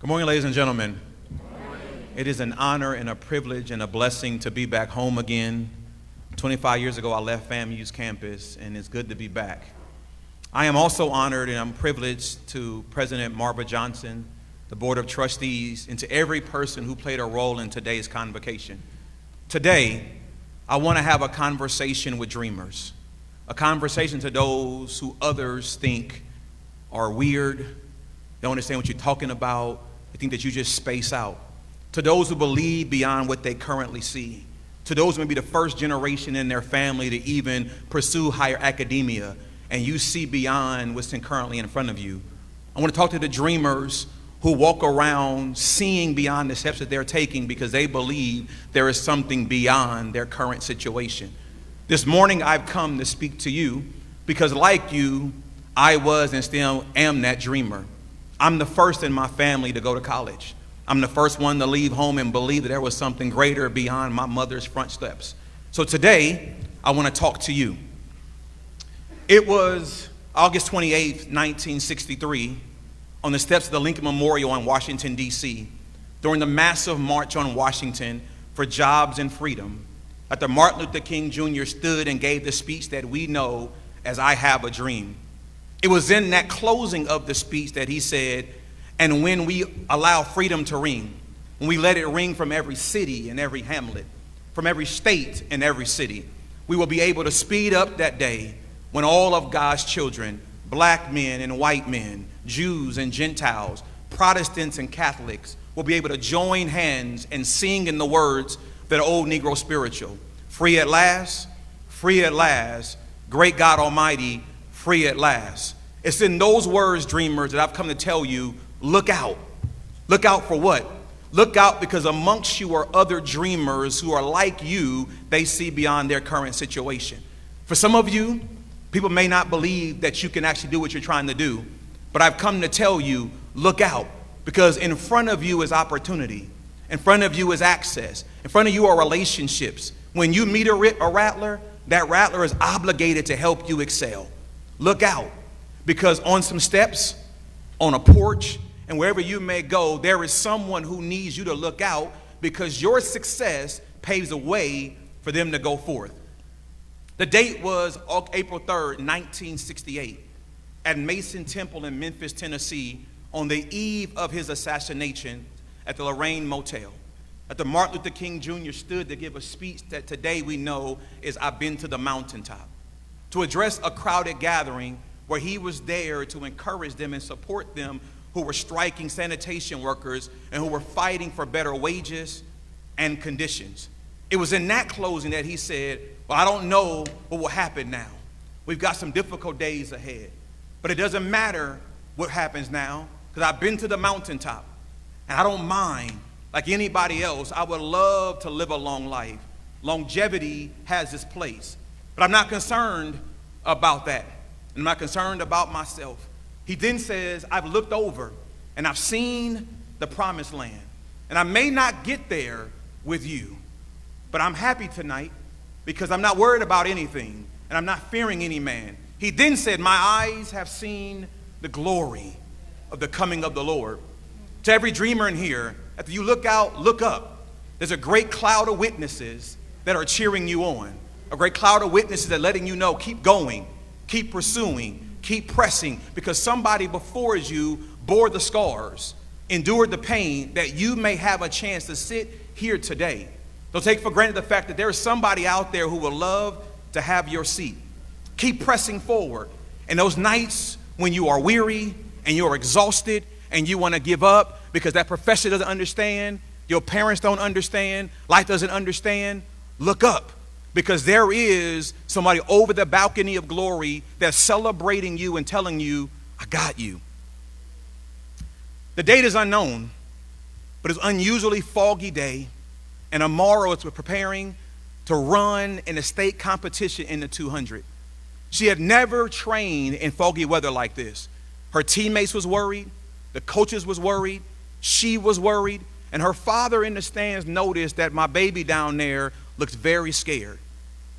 Good morning, ladies and gentlemen. It is an honor and a privilege and a blessing to be back home again. 25 years ago, I left FAMU's campus, and it's good to be back. I am also honored and I'm privileged to President Marva Johnson, the Board of Trustees, and to every person who played a role in today's convocation. Today, I want to have a conversation with dreamers, a conversation to those who others think are weird, don't understand what you're talking about, they think that you just space out. To those who believe beyond what they currently see. To those who may be the first generation in their family to even pursue higher academia, and you see beyond what's currently in front of you. I want to talk to the dreamers who walk around seeing beyond the steps that they're taking because they believe there is something beyond their current situation. This morning I've come to speak to you because, like you, I was and still am that dreamer. I'm the first in my family to go to college. I'm the first one to leave home and believe that there was something greater beyond my mother's front steps. So today, I want to talk to you. It was August 28th, 1963, on the steps of the Lincoln Memorial in Washington, D.C., during the massive March on Washington for Jobs and Freedom, that Martin Luther King Jr. stood and gave the speech that we know as I Have a Dream. It was in that closing of the speech that he said, and when we allow freedom to ring, when we let it ring from every city and every hamlet, from every state and every city, we will be able to speed up that day when all of God's children, black men and white men, Jews and Gentiles, Protestants and Catholics, will be able to join hands and sing in the words that old Negro spiritual. Free at last, great God Almighty, free at last. It's in those words, dreamers, that I've come to tell you, look out. Look out for what? Look out because amongst you are other dreamers who are like you. They see beyond their current situation. For some of you, people may not believe that you can actually do what you're trying to do, but I've come to tell you, look out, because in front of you is opportunity. In front of you is access. In front of you are relationships. When you meet a rattler, that rattler is obligated to help you excel. Look out, because on some steps, on a porch, and wherever you may go, there is someone who needs you to look out because your success paves a way for them to go forth. The date was April 3rd, 1968, at Mason Temple in Memphis, Tennessee, on the eve of his assassination at the Lorraine Motel. That Martin Luther King Jr. stood to give a speech that today we know is I've Been to the Mountaintop, to address a crowded gathering where he was there to encourage them and support them who were striking sanitation workers and who were fighting for better wages and conditions. It was in that closing that he said, well, I don't know what will happen now. We've got some difficult days ahead, but it doesn't matter what happens now because I've been to the mountaintop and I don't mind. Like anybody else, I would love to live a long life. Longevity has its place, but I'm not concerned about that. I'm not concerned about myself. He then says, I've looked over and I've seen the promised land. And I may not get there with you, but I'm happy tonight because I'm not worried about anything and I'm not fearing any man. He then said, my eyes have seen the glory of the coming of the Lord. To every dreamer in here, after you look out, look up. There's a great cloud of witnesses that are cheering you on. A great cloud of witnesses that are letting you know, keep going. Keep pursuing, keep pressing, because somebody before you bore the scars, endured the pain that you may have a chance to sit here today. Don't take for granted the fact that there is somebody out there who would love to have your seat. Keep pressing forward. And those nights when you are weary and you're exhausted and you want to give up because that professor doesn't understand, your parents don't understand, life doesn't understand, look up. Because there is somebody over the balcony of glory that's celebrating you and telling you, I got you. The date is unknown, but it's an unusually foggy day. And tomorrow we're preparing to run in a state competition in the 200. She had never trained in foggy weather like this. Her teammates was worried. The coaches was worried. She was worried. And her father in the stands noticed that my baby down there looked very scared.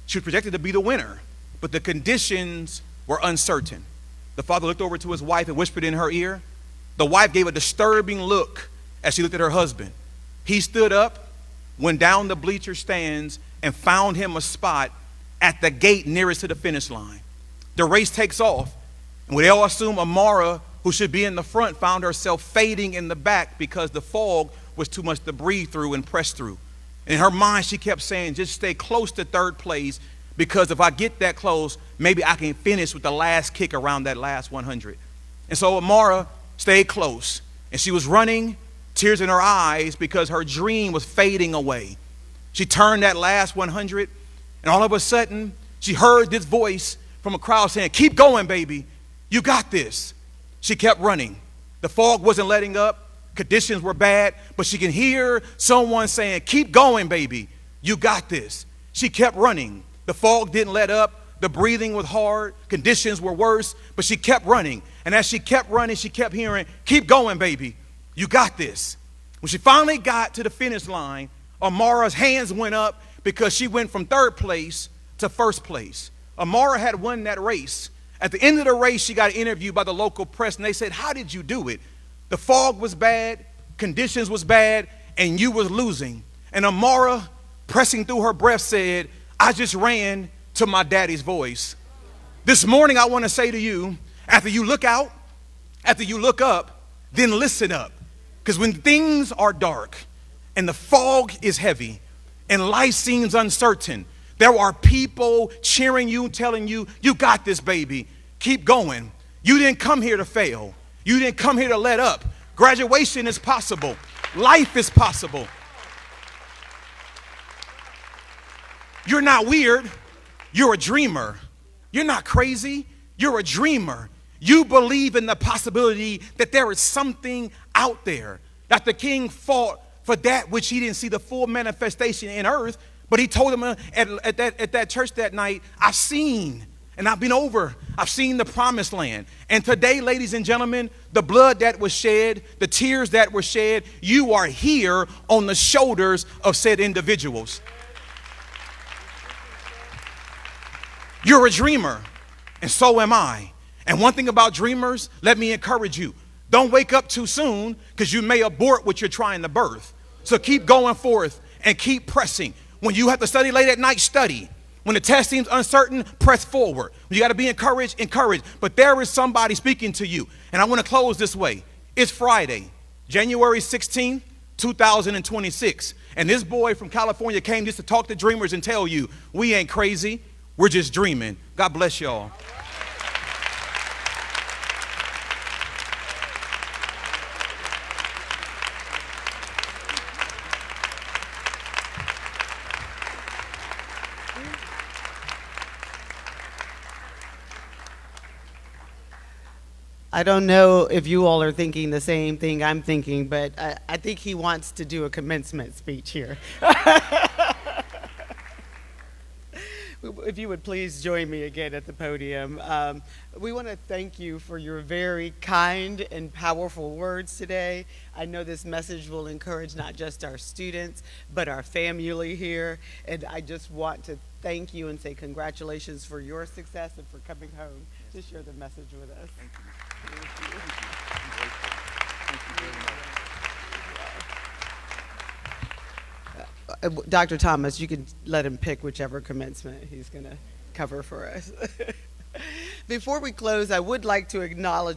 She was projected to be the winner, but the conditions were uncertain. The father looked over to his wife and whispered in her ear. The wife gave a disturbing look as she looked at her husband. He stood up, went down the bleacher stands, and found him a spot at the gate nearest to the finish line. The race takes off, and we all assume Amara, who should be in the front, found herself fading in the back because the fog was too much to breathe through and press through. In her mind, she kept saying, just stay close to third place, because if I get that close, maybe I can finish with the last kick around that last 100. And so Amara stayed close, and she was running, tears in her eyes, because her dream was fading away. She turned that last 100, and all of a sudden, she heard this voice from a crowd saying, keep going, baby. You got this. She kept running. The fog wasn't letting up. Conditions were bad, but she can hear someone saying, keep going, baby. You got this. She kept running. The fog didn't let up. The breathing was hard. Conditions were worse, but she kept running. And as she kept running, she kept hearing, keep going, baby. You got this. When she finally got to the finish line, Amara's hands went up because she went from third place to first place. Amara had won that race. At the end of the race, she got interviewed by the local press, and they said, how did you do it? The fog was bad, conditions was bad, and you was losing. And Amara, pressing through her breath, said, I just ran to my daddy's voice. This morning, I want to say to you, after you look out, after you look up, then listen up. Because when things are dark and the fog is heavy and life seems uncertain, there are people cheering you, telling you, you got this, baby. Keep going. You didn't come here to fail. You didn't come here to let up. Graduation is possible. Life is possible. You're not weird. You're a dreamer. You're not crazy. You're a dreamer. You believe in the possibility that there is something out there. That the king fought for that which he didn't see the full manifestation in earth. But he told them at that church that night, I've seen and I've been over. I've seen the promised land. And today, ladies and gentlemen, the blood that was shed, the tears that were shed, you are here on the shoulders of said individuals. You're a dreamer, and so am I. And one thing about dreamers, let me encourage you. Don't wake up too soon, because you may abort what you're trying to birth. So keep going forth and keep pressing. When you have to study late at night, study. When the test seems uncertain, press forward. When you got to be encouraged, encourage. But there is somebody speaking to you. And I want to close this way. It's Friday, January 16th, 2026. And this boy from California came just to talk to dreamers and tell you, we ain't crazy. We're just dreaming. God bless y'all. I don't know if you all are thinking the same thing I'm thinking, but I think he wants to do a commencement speech here. If you would please join me again at the podium. We want to thank you for your very kind and powerful words today. I know this message will encourage not just our students, but our family here. And I just want to thank you and say congratulations for your success and for coming home to share the message with us. Thank you. Thank you. Thank you very much. Dr. Thomas, you can let him pick whichever commencement he's going to cover for us. Before we close, I would like to acknowledge